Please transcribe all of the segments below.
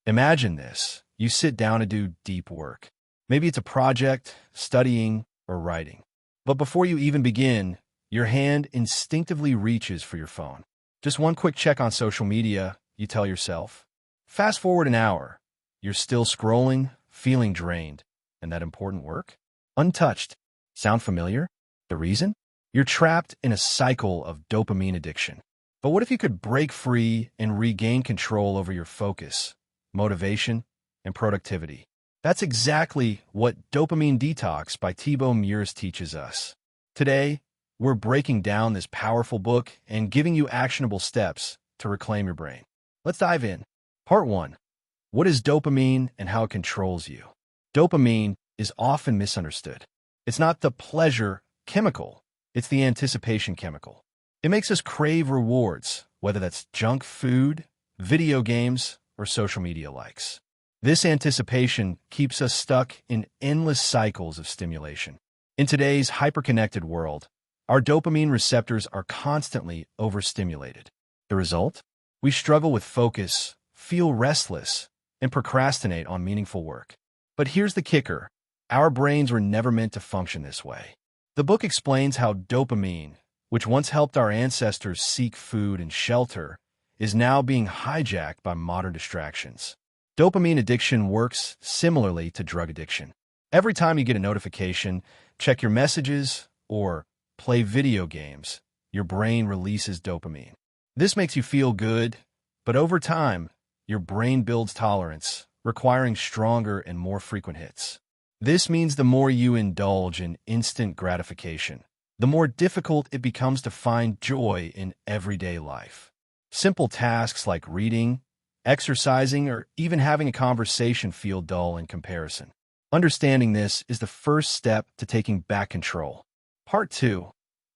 Imagine this. You sit down to do deep work. Maybe it's a project, studying, or writing. But before you even begin, your hand instinctively reaches for your phone. Just one quick check on social media, you tell yourself. Fast forward an hour. You're still scrolling, feeling drained. And that important work? Untouched. Sound familiar? The reason? You're trapped in a cycle of dopamine addiction. But what if you could break free and regain control over your focus, motivation, and productivity? That's exactly what Dopamine Detox by Thibaut Meurisse teaches us. Today, we're breaking down this powerful book and giving you actionable steps to reclaim your brain. Let's dive in. Part 1. What is dopamine and how it controls you? Dopamine is often misunderstood. It's not the pleasure chemical, it's the anticipation chemical. It makes us crave rewards, whether that's junk food, video games, or social media likes. This anticipation keeps us stuck in endless cycles of stimulation. In today's hyperconnected world, our dopamine receptors are constantly overstimulated. The result? We struggle with focus, feel restless, and procrastinate on meaningful work. But here's the kicker. Our brains were never meant to function this way. The book explains how dopamine, which once helped our ancestors seek food and shelter, is now being hijacked by modern distractions. Dopamine addiction works similarly to drug addiction. Every time you get a notification, check your messages, or play video games, your brain releases dopamine. This makes you feel good, but over time, your brain builds tolerance, requiring stronger and more frequent hits. This means the more you indulge in instant gratification, the more difficult it becomes to find joy in everyday life. Simple tasks like reading, exercising, or even having a conversation feel dull in comparison. Understanding this is the first step to taking back control. Part 2.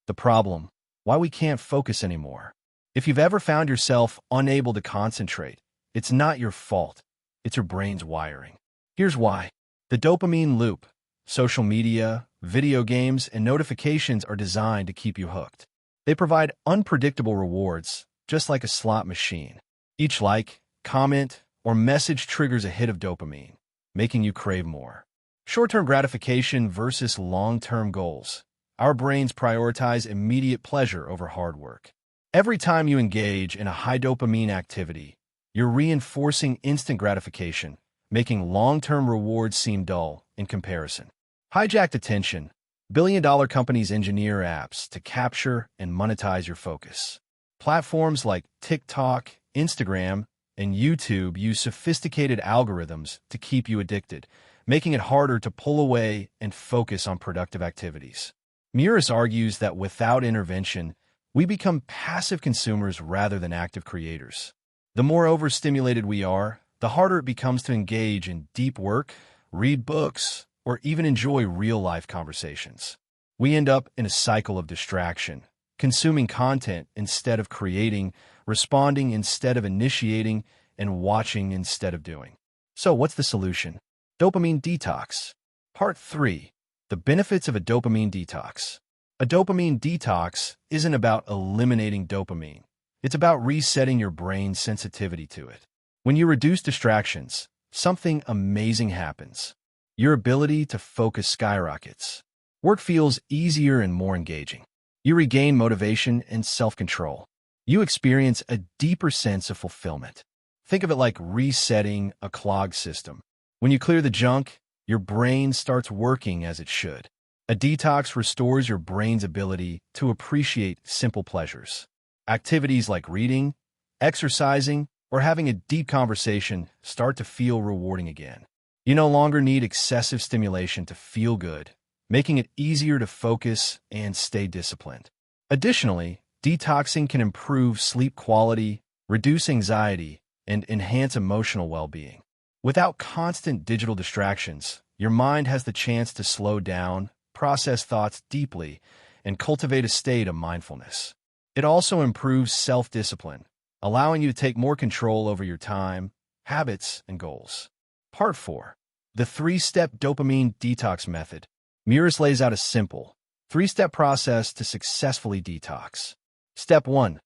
The problem. Why we can't focus anymore. If you've ever found yourself unable to concentrate, it's not your fault. It's your brain's wiring. Here's why. The dopamine loop. Social media, video games, and notifications are designed to keep you hooked. They provide unpredictable rewards, just like a slot machine. Each like, comment, or message triggers a hit of dopamine, making you crave more. Short-term gratification versus long-term goals. Our brains prioritize immediate pleasure over hard work. Every time you engage in a high dopamine activity, you're reinforcing instant gratification, making long-term rewards seem dull in comparison. Hijacked attention. Billion-dollar companies engineer apps to capture and monetize your focus. Platforms like TikTok, Instagram, and YouTube use sophisticated algorithms to keep you addicted, making it harder to pull away and focus on productive activities. Meurisse argues that without intervention, we become passive consumers rather than active creators. The more overstimulated we are, the harder it becomes to engage in deep work, read books, or even enjoy real-life conversations. We end up in a cycle of distraction, consuming content instead of creating, responding instead of initiating, and watching instead of doing. So what's the solution? Dopamine detox. Part 3. The benefits of a dopamine detox. A dopamine detox isn't about eliminating dopamine. It's about resetting your brain's sensitivity to it. When you reduce distractions, something amazing happens. Your ability to focus skyrockets. Work feels easier and more engaging. You regain motivation and self-control. You experience a deeper sense of fulfillment. Think of it like resetting a clogged system. When you clear the junk, your brain starts working as it should. A detox restores your brain's ability to appreciate simple pleasures. Activities like reading, exercising, or having a deep conversation start to feel rewarding again. You no longer need excessive stimulation to feel good, making it easier to focus and stay disciplined. Additionally, detoxing can improve sleep quality, reduce anxiety, and enhance emotional well-being. Without constant digital distractions, your mind has the chance to slow down, process thoughts deeply, and cultivate a state of mindfulness. It also improves self-discipline, allowing you to take more control over your time, habits, and goals. Part 4. The 3-step dopamine detox method. Meurisse lays out a simple, 3-step process to successfully detox. Step 1.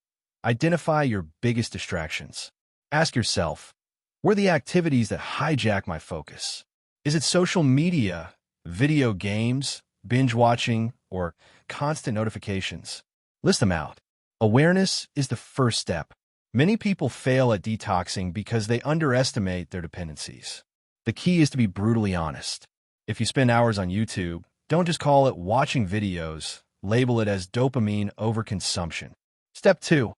Identify your biggest distractions. Ask yourself, What are the activities that hijack my focus? Is it social media, video games, binge watching, or constant notifications? List them out. Awareness is the first step. Many people fail at detoxing because they underestimate their dependencies. The key is to be brutally honest. If you spend hours on YouTube, don't just call it watching videos, label it as dopamine overconsumption. Step 2.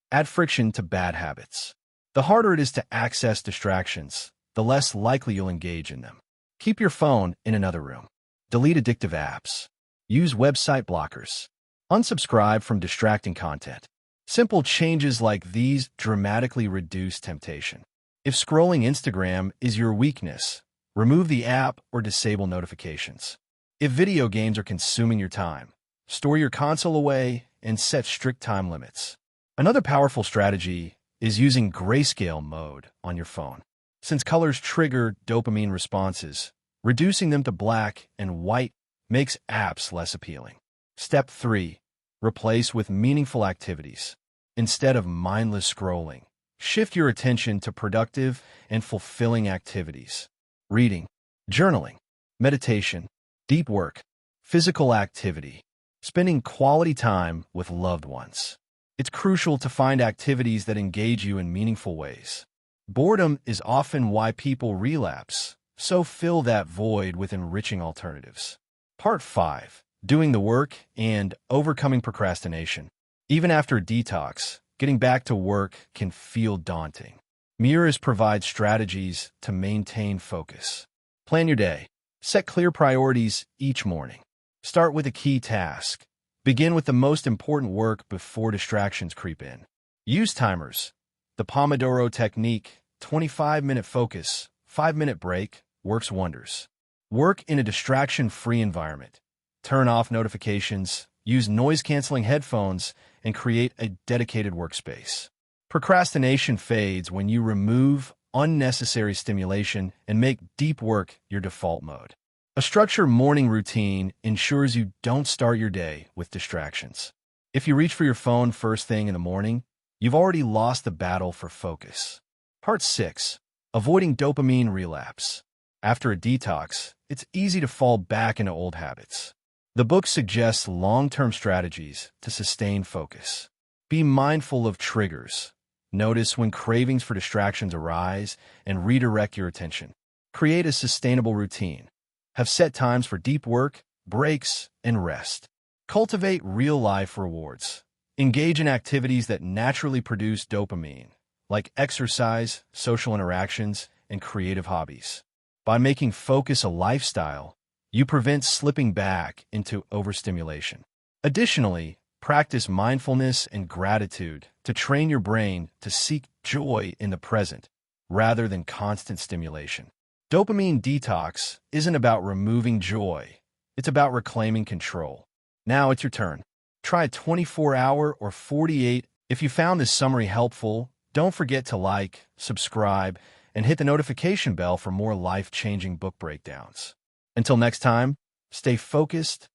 Add friction to bad habits. The harder it is to access distractions, the less likely you'll engage in them. Keep your phone in another room. Delete addictive apps. Use website blockers. Unsubscribe from distracting content. Simple changes like these dramatically reduce temptation. If scrolling Instagram is your weakness, remove the app or disable notifications. If video games are consuming your time, store your console away and set strict time limits. Another powerful strategy is using grayscale mode on your phone. Since colors trigger dopamine responses, reducing them to black and white makes apps less appealing. Step 3. Replace with meaningful activities. Instead of mindless scrolling, shift your attention to productive and fulfilling activities. Reading, journaling, meditation, deep work, physical activity, spending quality time with loved ones. It's crucial to find activities that engage you in meaningful ways. Boredom is often why people relapse, so fill that void with enriching alternatives. Part 5. Doing the work and overcoming procrastination. Even after detox, getting back to work can feel daunting. Meurisse provides strategies to maintain focus. Plan your day. Set clear priorities each morning. Start with a key task. Begin with the most important work before distractions creep in. Use timers. The Pomodoro technique, 25-minute focus, 5-minute break, works wonders. Work in a distraction-free environment. Turn off notifications, use noise-canceling headphones, and create a dedicated workspace. Procrastination fades when you remove unnecessary stimulation and make deep work your default mode. A structured morning routine ensures you don't start your day with distractions. If you reach for your phone first thing in the morning, you've already lost the battle for focus. Part 6. Avoiding dopamine relapse. After a detox, it's easy to fall back into old habits. The book suggests long-term strategies to sustain focus. Be mindful of triggers. Notice when cravings for distractions arise and redirect your attention. Create a sustainable routine. Have set times for deep work, breaks, and rest. Cultivate real-life rewards. Engage in activities that naturally produce dopamine, like exercise, social interactions, and creative hobbies. By making focus a lifestyle, you prevent slipping back into overstimulation. Additionally, practice mindfulness and gratitude to train your brain to seek joy in the present rather than constant stimulation. Dopamine detox isn't about removing joy. It's about reclaiming control. Now it's your turn. Try a 24-hour or 48. If you found this summary helpful, don't forget to like, subscribe, and hit the notification bell for more life-changing book breakdowns. Until next time, stay focused,